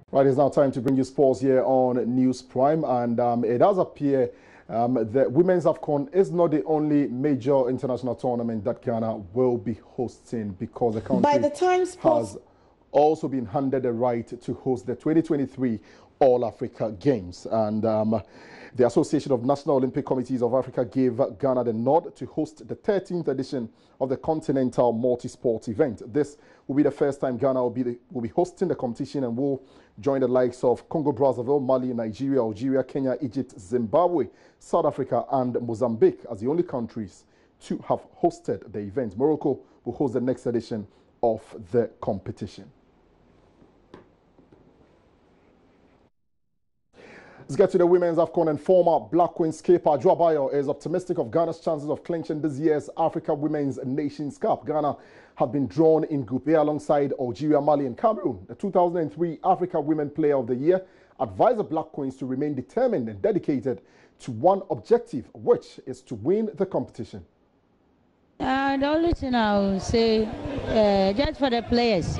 Right, it's now time to bring you sports here on News Prime, and it does appear the Women's AFCON is not the only major international tournament that Ghana will be hosting, because the country has also been handed the right to host the 2023 All-Africa Games. And the Association of National Olympic Committees of Africa gave Ghana the nod to host the 13th edition of the Continental Multi-Sport event. This will be the first time Ghana will be hosting the competition, and will join the likes of Congo Brazzaville, Mali, Nigeria, Algeria, Kenya, Egypt, Zimbabwe, South Africa and Mozambique as the only countries to have hosted the event. Morocco will host the next edition of the competition. Let's get to the Women's AFCON, and former Black Queens skipper Joa Bayo is optimistic of Ghana's chances of clinching this year's Africa Women's Nations Cup. Ghana have been drawn in Group A alongside Algeria, Mali and Cameroon. The 2003 Africa Women Player of the Year advised the Black Queens to remain determined and dedicated to one objective, which is to win the competition. The only thing I will say, just for the players,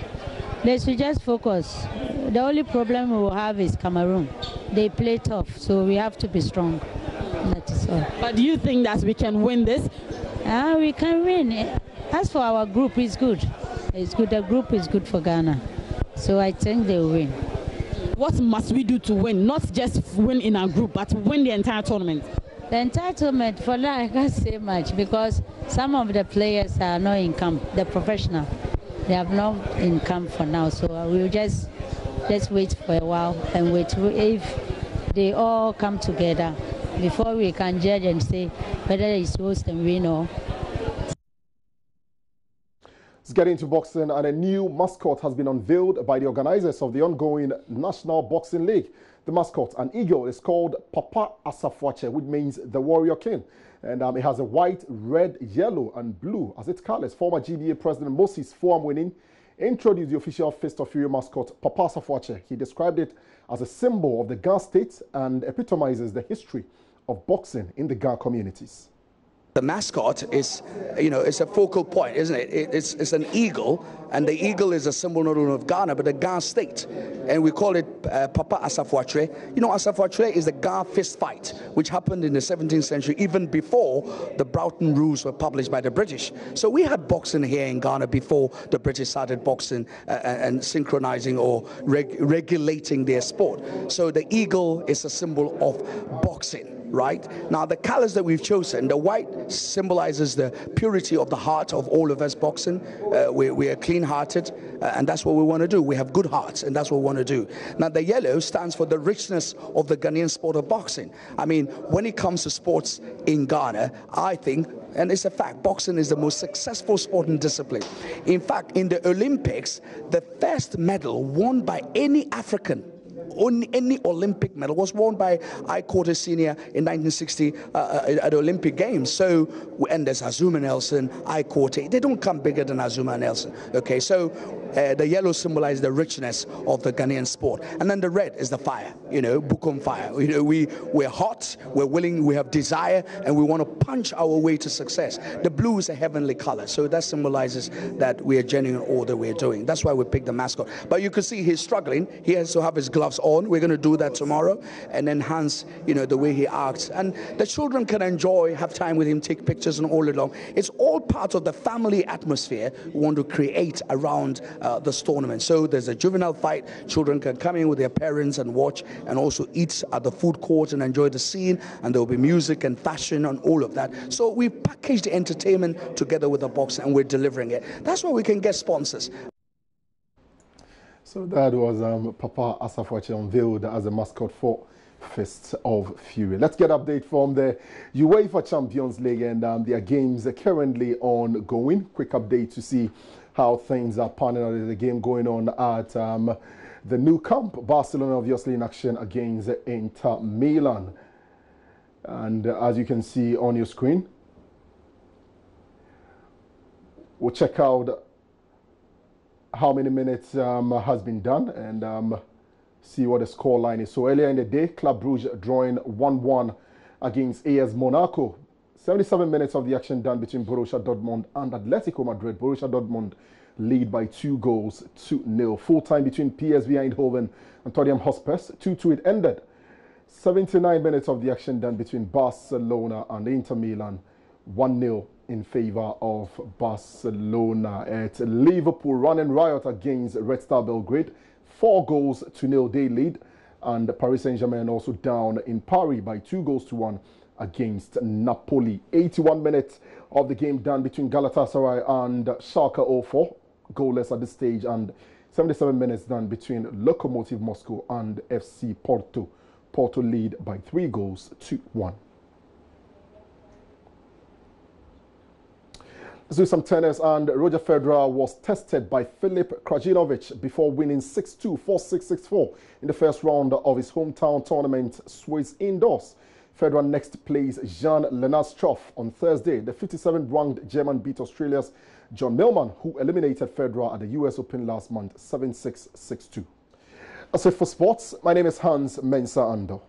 they should just focus. The only problem we will have is Cameroon. They play tough, so we have to be strong. That is all. But do you think that we can win this? We can win. As for our group, it's good. It's good. The group is good for Ghana. So I think they will win. What must we do to win? Not just win in our group, but win the entire tournament. The entire tournament, for that I can't say much, because some of the players are not in camp. The professional, they have not in camp for now. So we'll just wait for a while and wait if they all come together before we can judge and say whether it's host and win or. Let's get into boxing, and a new mascot has been unveiled by the organizers of the ongoing National Boxing League. The mascot, an eagle, is called Papa Asafo-Akyere, which means the Warrior King. And it has a white, red, yellow and blue as its colors. Former GBA President Moses Fuamwinin introduced the official Fist of Fury mascot, Papa Asafo-Akyere. He described it as a symbol of the Ga state and epitomizes the history of boxing in the Ga communities. The mascot is, it's a focal point, isn't it? It's an eagle, and the eagle is a symbol not only of Ghana, but the Ga state. And we call it Papa Asafo-Akyere. You know, Asafo-Akyere is the Ga fist fight, which happened in the 17th century, even before the Broughton Rules were published by the British. So we had boxing here in Ghana before the British started boxing and synchronizing or regulating their sport. So the eagle is a symbol of boxing. Right now, the colors that we've chosen, the white symbolizes the purity of the heart of all of us boxing. We are clean-hearted, and that's what we want to do. We have good hearts, and that's what we want to do. Now, the yellow stands for the richness of the Ghanaian sport of boxing. I mean, when it comes to sports in Ghana, I think, and it's a fact, boxing is the most successful sporting discipline. In fact, in the Olympics, the first medal won by any African, any Olympic medal, was won by I. Senior in 1960 at the Olympic Games. So, and there's Azuma Nelson, I. They don't come bigger than Azuma Nelson. Okay, so the yellow symbolizes the richness of the Ghanaian sport, and then the red is the fire. Bukom fire. We're hot, we're willing, we have desire, and we want to punch our way to success. The blue is a heavenly color, so that symbolizes that we are genuine in all that we're doing. That's why we picked the mascot. But you can see he's struggling. He has to have his gloves on. We're going to do that tomorrow and enhance, the way he acts. And the children can enjoy, have time with him, take pictures and all along. It's all part of the family atmosphere we want to create around this tournament. So there's a juvenile fight. Children can come in with their parents and watch, and also eat at the food court and enjoy the scene. And there will be music and fashion and all of that. So we package the entertainment together with the boxing, and we're delivering it. That's why we can get sponsors. So that was Papa Asafo-Akyere unveiled as a mascot for Fist of Fury. Let's get an update from the UEFA Champions League, and their games are currently ongoing. Quick update to see how things are panning out. There's a game going on at the Nou Camp. Barcelona obviously in action against Inter Milan. And as you can see on your screen, we'll check out how many minutes has been done and see what the score line is. So earlier in the day, Club Brugge drawing 1-1 against AS Monaco. 77 minutes of the action done between Borussia Dortmund and Atletico Madrid. Borussia Dortmund lead by 2 goals to 0. Full time between PSV Eindhoven and Tottenham Hotspur. 2-2 it ended. 79 minutes of the action done between Barcelona and Inter Milan. 1-0 in favour of Barcelona. At Liverpool running riot against Red Star Belgrade. 4 goals to 0 they lead. And Paris Saint-Germain also down in Paris by 2 goals to 1 against Napoli. 81 minutes of the game done between Galatasaray and Schalke 04. Goalless at this stage. And 77 minutes done between Lokomotiv Moscow and FC Porto. Porto lead by 3 goals to 1. Let's do some tennis, and Roger Federer was tested by Filip Krajinovic before winning 6-2, 4-6, 6-4 in the first round of his hometown tournament, Swiss Indoors. Federer next plays Jan-Lennard Struff on Thursday. The 57th-ranked German beat Australia's John Millman, who eliminated Federer at the US Open last month, 7-6, 6-2. That's it for sports. My name is Hans Mensah Ando.